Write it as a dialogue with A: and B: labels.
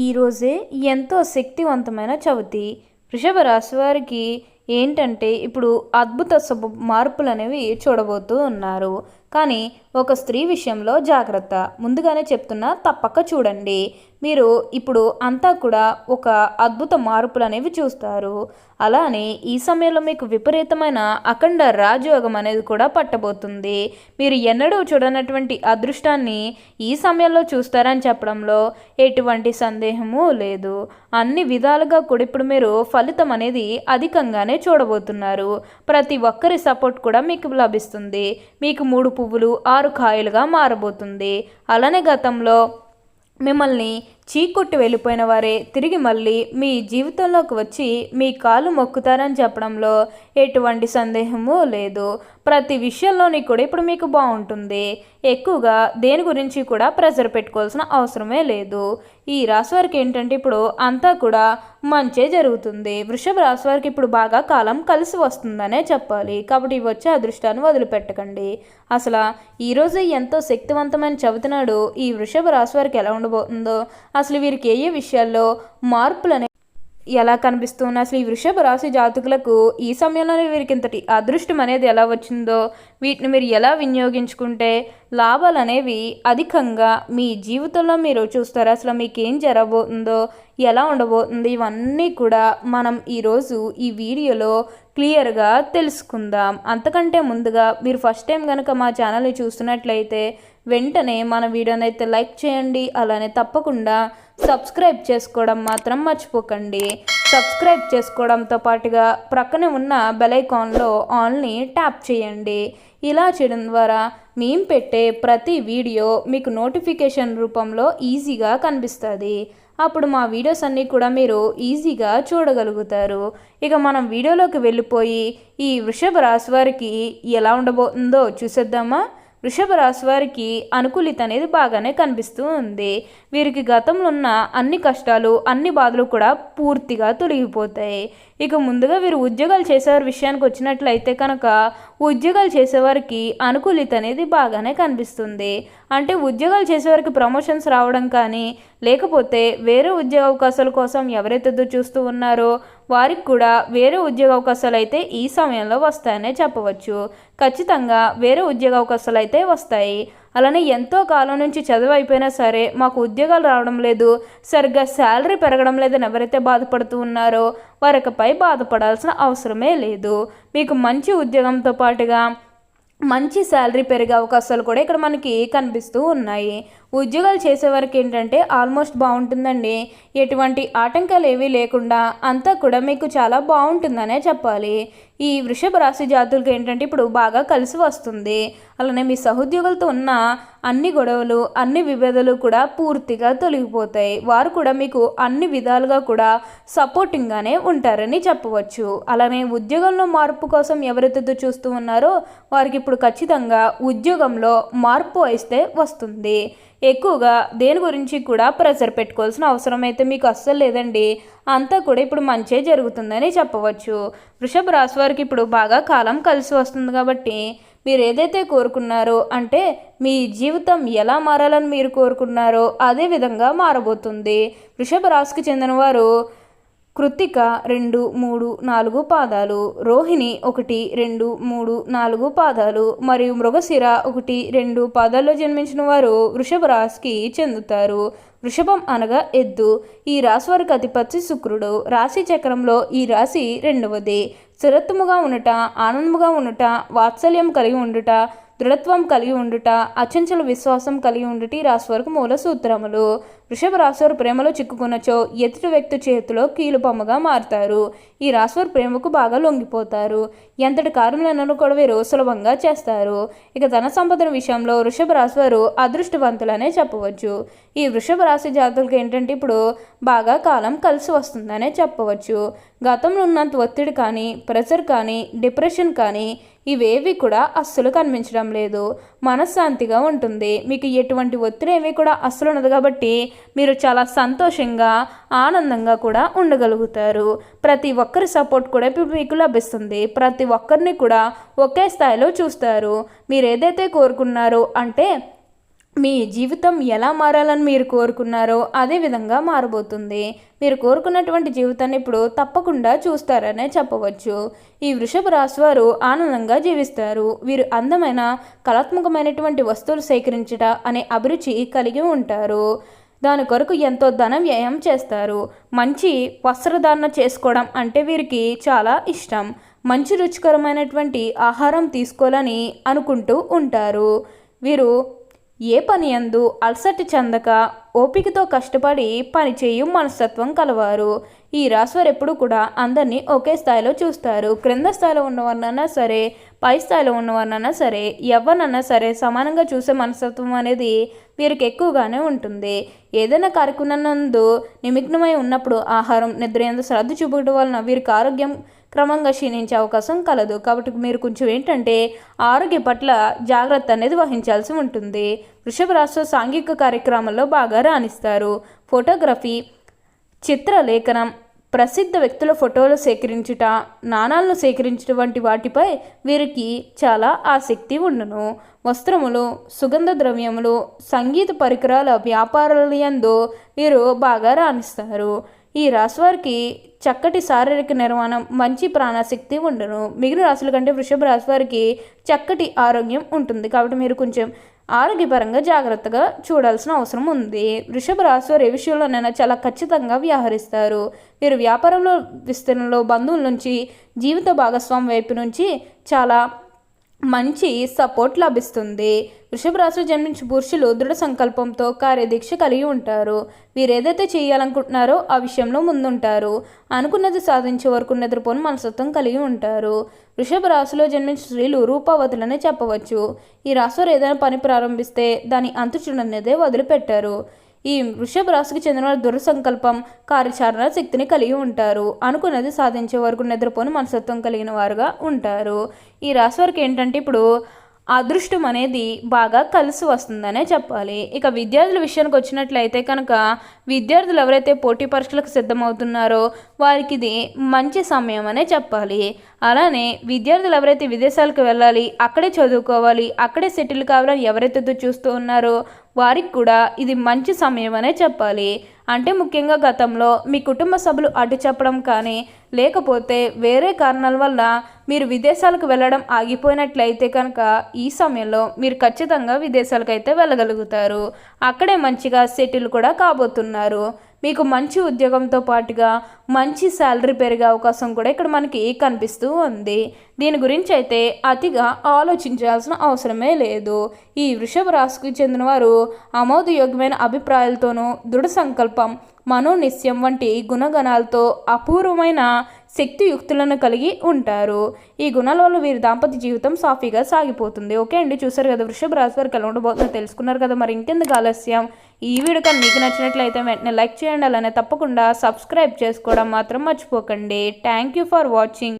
A: ఈరోజే ఎంతో శక్తివంతమైన చవితి. వృషభ రాశి వారికి ఏంటంటే ఇప్పుడు అద్భుత మార్పులు అనేవి చూడబోతూ ఉన్నారు. కానీ ఒక స్త్రీ విషయంలో జాగ్రత్త. ముందుగానే చెప్తున్నా, తప్పక చూడండి. మీరు ఇప్పుడు అంతా కూడా ఒక అద్భుత మార్పులు అనేవి చూస్తారు. అలానే ఈ సమయంలో మీకు విపరీతమైన అఖండ రాజయోగం అనేది కూడా పట్టబోతుంది. మీరు ఎన్నడూ చూడనటువంటి అదృష్టాన్ని ఈ సమయంలో చూస్తారని చెప్పడంలో ఎటువంటి సందేహము లేదు. అన్ని విధాలుగా కూడా ఇప్పుడు మీరు ఫలితం అనేది అధికంగానే చూడబోతున్నారు. ప్రతి ఒక్కరి సపోర్ట్ కూడా మీకు లభిస్తుంది. మీకు 3 పువ్వులు 6 కాయలుగా మారబోతుంది. అలానే గతంలో మిమ్మల్ని చీకొట్టి వెళ్ళిపోయిన వారే తిరిగి మళ్ళీ మీ జీవితంలోకి వచ్చి మీ కాలు మొక్కుతారని చెప్పడంలో ఎటువంటి సందేహము లేదు. ప్రతి విషయంలోని కూడా ఇప్పుడు మీకు బాగుంటుంది. ఎక్కువగా దేని గురించి కూడా ప్రెజర్ పెట్టుకోవాల్సిన అవసరమే లేదు. ఈ రాశి వారికి ఏంటంటే ఇప్పుడు అంతా కూడా మంచే జరుగుతుంది. వృషభ రాశి వారికి ఇప్పుడు బాగా కాలం కలిసి వస్తుందనే చెప్పాలి. కాబట్టి వచ్చే అదృష్టాన్ని వదిలిపెట్టకండి. అసలు ఈరోజు ఎంతో శక్తివంతమైన చవితినాడు ఈ వృషభ రాశి వారికి ఎలా ఉండబోతుందో, అసలు వీరికి ఏ విషయాల్లో మార్పులు ఎలా కనిపిస్తున్నా, అసలు ఈ వృషభ రాశి జాతకులకు ఈ సమయంలోనే వీరికి ఇంతటి అదృష్టం అనేది ఎలా వచ్చిందో, వీటిని మీరు ఎలా వినియోగించుకుంటే లాభాలు అనేవి అధికంగా మీ జీవితంలో మీరు చూస్తారు. అసలు మీకు ఏం జరగబోతుందో, ఎలా ఉండబోతుంది, ఇవన్నీ కూడా మనం ఈరోజు ఈ వీడియోలో క్లియర్గా తెలుసుకుందాం. అంతకంటే ముందుగా మీరు ఫస్ట్ టైం కనుక మా ఛానల్ని చూస్తున్నట్లయితే వెంటనే మన వీడియోని అయితే లైక్ చేయండి. అలానే తప్పకుండా సబ్స్క్రైబ్ చేసుకోవడం మాత్రం మర్చిపోకండి. సబ్స్క్రైబ్ చేసుకోవడంతో పాటుగా ప్రక్కనే ఉన్న బెల్ ఐకాన్లో ఆల్ని ట్యాప్ చేయండి. ఇలా చేయడం ద్వారా మేము పెట్టే ప్రతి వీడియో మీకు నోటిఫికేషన్ రూపంలో ఈజీగా కనిపిస్తుంది. అప్పుడు మా వీడియోస్ అన్నీ కూడా మీరు ఈజీగా చూడగలుగుతారు. ఇక మనం వీడియోలోకి వెళ్ళిపోయి ఈ వృషభ రాశి వారికి ఎలా ఉండబోతుందో చూసేద్దామా. వృషభ రాశి వారికి అనుకూలిత అనేది బాగానే కనిపిస్తూ ఉంది. వీరికి గతంలో ఉన్న అన్ని కష్టాలు, అన్ని బాధలు కూడా పూర్తిగా తొలగిపోతాయి. ఇక ముందుగా వీరు ఉద్యోగాలు చేసేవారి విషయానికి వచ్చినట్లయితే కనుక ఉద్యోగాలు చేసేవారికి అనుకూలిత అనేది బాగానే కనిపిస్తుంది. అంటే ఉద్యోగాలు చేసేవారికి ప్రమోషన్స్ రావడం కానీ, లేకపోతే వేరే ఉద్యోగ అవకాశాల కోసం ఎవరైతే చూస్తూ ఉన్నారో వారికి కూడా వేరే ఉద్యోగ అవకాశాలు అయితే ఈ సమయంలో వస్తాయనే చెప్పవచ్చు. ఖచ్చితంగా వేరే ఉద్యోగ అవకాశాలు అయితే వస్తాయి. అలానే ఎంతో కాలం నుంచి చదువు అయిపోయినా సరే మాకు ఉద్యోగాలు రావడం లేదు, సరిగ్గా శాలరీ పెరగడం లేదని ఎవరైతే బాధపడుతూ ఉన్నారో వారికపై బాధపడాల్సిన అవసరమే లేదు. మీకు మంచి ఉద్యోగంతో పాటుగా మంచి శాలరీ పెరిగే అవకాశాలు కూడా ఇక్కడ మనకి కనిపిస్తూ ఉన్నాయి. ఉద్యోగాలు చేసేవారికి ఏంటంటే ఆల్మోస్ట్ బాగుంటుందండి. ఎటువంటి ఆటంకాలు ఏవీ లేకుండా అంతా కూడా మీకు చాలా బాగుంటుందనే చెప్పాలి. ఈ వృషభ రాశి జాతులకు ఏంటంటే ఇప్పుడు బాగా కలిసి వస్తుంది. అలానే మీ సహోద్యోగులతో ఉన్న అన్ని గొడవలు, అన్ని విభేదాలు కూడా పూర్తిగా తొలగిపోతాయి. వారు కూడా మీకు అన్ని విధాలుగా కూడా సపోర్టింగ్గానే ఉంటారని చెప్పవచ్చు. అలానే ఉద్యోగంలో మార్పు కోసం ఎవరైతే చూస్తూ ఉన్నారో వారికి ఇప్పుడు ఖచ్చితంగా ఉద్యోగంలో మార్పు అయితే వస్తుంది. ఎక్కువగా దేని గురించి కూడా ప్రెషర్ పెట్టుకోవాల్సిన అవసరం అయితే మీకు అస్సలు లేదండి. అంతా కూడా ఇప్పుడు మంచే జరుగుతుందని చెప్పవచ్చు. వృషభ రాశి వారికి ఇప్పుడు బాగా కాలం కలిసి వస్తుంది. కాబట్టి మీరు ఏదైతే కోరుకున్నారో, అంటే మీ జీవితం ఎలా మారాలని మీరు కోరుకున్నారో అదే విధంగా మారబోతుంది. వృషభ రాశికి చెందిన వారు కృత్తిక 2, 3, 4 పాదాలు, రోహిణి 1, 2, 3, 4 పాదాలు మరియు మృగశిర 1, 2 పాదాల్లో జన్మించిన వారు వృషభ రాశికి చెందుతారు. వృషభం అనగా ఎద్దు. ఈ రాశి వారికి అధిపతి శుక్రుడు. రాశి చక్రంలో ఈ రాశి 2వది. స్థిరత్వముగా ఉండుట, ఆనందముగా ఉండుట, వాత్సల్యం కలిగి ఉండుట, దృఢత్వం కలిగి ఉండుట, అచంచల విశ్వాసం కలిగి ఉండుట ఈ రాశి వారికి మూల సూత్రములు. వృషభ రాశివారు ప్రేమలో చిక్కుకున్నచో ఎదుటి వ్యక్తి చేతిలో కీలుబొమ్మగా మారుతారు. ఈ రాశివారు ప్రేమకు బాగా లొంగిపోతారు. ఎంతటి కార్యములను కూడా వీరు సులభంగా చేస్తారు. ఇక ధన సంపదన విషయంలో వృషభ రాశివారు అదృష్టవంతులనే చెప్పవచ్చు. ఈ వృషభ రాశి జాతకులకు ఏంటంటే ఇప్పుడు బాగా కాలం కలిసి వస్తుందనే చెప్పవచ్చు. గతంలో ఉన్నంత ఒత్తిడి కానీ, ప్రెషర్ కానీ, డిప్రెషన్ కానీ ఇవేవి కూడా అస్సలు కనిపించడం లేదు. మనశ్శాంతిగా ఉంటుంది. మీకు ఎటువంటి ఒత్తిడి ఏవి కూడా అస్సలు ఉండదు. కాబట్టి మీరు చాలా సంతోషంగా, ఆనందంగా కూడా ఉండగలుగుతారు. ప్రతి ఒక్కరి సపోర్ట్ కూడా ఇప్పుడు మీకు లభిస్తుంది. ప్రతి ఒక్కరిని కూడా ఒకే స్థాయిలో చూస్తారు. మీరు ఏదైతే కోరుకున్నారో, అంటే మీ జీవితం ఎలా మారాలని మీరు కోరుకున్నారో అదే విధంగా మారబోతుంది. మీరు కోరుకున్నటువంటి జీవితాన్ని ఇప్పుడు తప్పకుండా చూస్తారనే చెప్పవచ్చు. ఈ వృషభ రాశి వారు ఆనందంగా జీవిస్తారు. వీరు అందమైన కళాత్మకమైనటువంటి వస్తువులు సేకరించుట అనే అభిరుచి కలిగి ఉంటారు. దాని కొరకు ఎంతో ధన వ్యయం చేస్తారు. మంచి వస్త్రధారణ చేసుకోవడం అంటే వీరికి చాలా ఇష్టం. మంచి రుచికరమైనటువంటి ఆహారం తీసుకోవాలని అనుకుంటూ ఉంటారు. వీరు ఏ పని యందు అలసట చెందక ఓపికతో కష్టపడి పనిచేయు మనస్తత్వం కలవారు. ఈ రాశివారు ఎప్పుడు కూడా అందరినీ ఒకే స్థాయిలో చూస్తారు. క్రింద స్థాయిలో ఉన్నవారినైనా సరే, పై స్థాయిలో ఉన్నవారినైనా సరే, ఎవరినైనా సరే సమానంగా చూసే మనస్తత్వం అనేది వీరికి ఎక్కువగానే ఉంటుంది. ఏదైనా కార్యక్రమం నందు నిమగ్నమై ఉన్నప్పుడు ఆహారం, నిద్ర యందు శ్రద్ధ చూపడం వలన వీరికి ఆరోగ్యం క్రమంగా క్షీణించే అవకాశం కలదు. కాబట్టి మీరు కొంచెం ఏంటంటే ఆరోగ్య పట్ల జాగ్రత్త అనేది వహించాల్సి ఉంటుంది. వృషభ రాశి సాంఘిక కార్యక్రమాల్లో బాగా రాణిస్తారు. ఫోటోగ్రఫీ, చిత్రలేఖనం, ప్రసిద్ధ వ్యక్తుల ఫోటోలు సేకరించుట, నాణాలను సేకరించడం వంటి వాటిపై వీరికి చాలా ఆసక్తి ఉండును. వస్త్రములు, సుగంధ ద్రవ్యములు, సంగీత పరికరాల వ్యాపారాల యందు వీరు బాగా రాణిస్తారు. ఈ రాశివారికి చక్కటి శారీరక నిర్మాణం, మంచి ప్రాణశక్తి ఉండును. మిగిలిన రాశుల కంటే వృషభ రాశి వారికి చక్కటి ఆరోగ్యం ఉంటుంది. కాబట్టి మీరు కొంచెం ఆరోగ్యపరంగా జాగ్రత్తగా చూడాల్సిన అవసరం ఉంది. వృషభ రాశి వారు ఏ విషయంలోనైనా చాలా ఖచ్చితంగా వ్యవహరిస్తారు. వీరు వ్యాపారంలో విస్తరణలో బంధువుల నుంచి, జీవిత భాగస్వామి వైపు నుంచి చాలా మంచి సపోర్ట్ లభిస్తుంది. వృషభ రాశిలో జన్మించిన పురుషులు దృఢ సంకల్పంతో కార్యదీక్ష కలిగి ఉంటారు. వీరు ఏదైతే చేయాలనుకుంటున్నారో ఆ విషయంలో ముందుంటారు. అనుకున్నది సాధించే వరకు నిద్రపోని మనస్తత్వం కలిగి ఉంటారు. వృషభ రాశిలో జన్మించిన స్త్రీలు రూపవతులనే చెప్పవచ్చు. ఈ రాశివారు ఏదైనా పని ప్రారంభిస్తే దాని అంతు చూడనేదే వదిలిపెట్టారు. ఈ వృషభ రాశికి చెందిన దృఢ సంకల్పం, కార్యాచరణ శక్తిని కలిగి ఉంటారు. అనుకున్నది సాధించే వరకు నిద్రపోని మనస్తత్వం కలిగిన వారుగా ఉంటారు. ఈ రాశి వారికి ఏంటంటే ఇప్పుడు అదృష్టం అనేది బాగా కలిసి వస్తుందనే చెప్పాలి. ఇక విద్యార్థుల విషయానికి వచ్చినట్లయితే కనుక విద్యార్థులు ఎవరైతే పోటీ పరీక్షలకు సిద్ధమవుతున్నారో వారికి ఇది మంచి సమయం అనే చెప్పాలి. అలానే విద్యార్థులు ఎవరైతే విదేశాలకు వెళ్ళాలి, అక్కడే చదువుకోవాలి, అక్కడే సెటిల్ కావాలని ఎవరైతే చూస్తూ ఉన్నారో వారికి కూడా ఇది మంచి సమయం అనే చెప్పాలి. అంటే ముఖ్యంగా గతంలో మీ కుటుంబ సభ్యులు అడ్డు చెప్పడం కానీ, లేకపోతే వేరే కారణాల వల్ల మీరు విదేశాలకు వెళ్ళడం ఆగిపోయినట్లయితే కనుక ఈ సమయంలో మీరు ఖచ్చితంగా విదేశాలకు అయితే వెళ్ళగలుగుతారు. అక్కడే మంచిగా సెటిల్ కూడా కాబోతున్నారు. మీకు మంచి ఉద్యోగంతో పాటుగా మంచి శాలరీ పెరిగే అవకాశం కూడా ఇక్కడ మనకి కనిపిస్తూ ఉంది. దీని గురించి అయితే అతిగా ఆలోచించాల్సిన అవసరమే లేదు. ఈ వృషభ రాశికి చెందిన వారు ఆమోదయోగ్యమైన అభిప్రాయాలతోనూ, దృఢ సంకల్పం, మనోనిశ్చయం వంటి గుణగణాలతో అపూర్వమైన శక్తియుక్తులను కలిగి ఉంటారు. ఈ గుణాల వల్ల వీరి దాంపత్య జీవితం సాఫీగా సాగిపోతుంది. ఓకే అండి, చూసారు కదా వృషభ రాశి వారికి ఎలా ఉండబోతుందో తెలుసుకున్నారు కదా. మరి ఇంకెందుకు ఆలస్యం, ఈ వీడియో కానీ మీకు నచ్చినట్లయితే వెంటనే లైక్ చేయండి. అలానే తప్పకుండా సబ్స్క్రైబ్ చేసుకోవడం మాత్రం మర్చిపోకండి. Thank you for watching.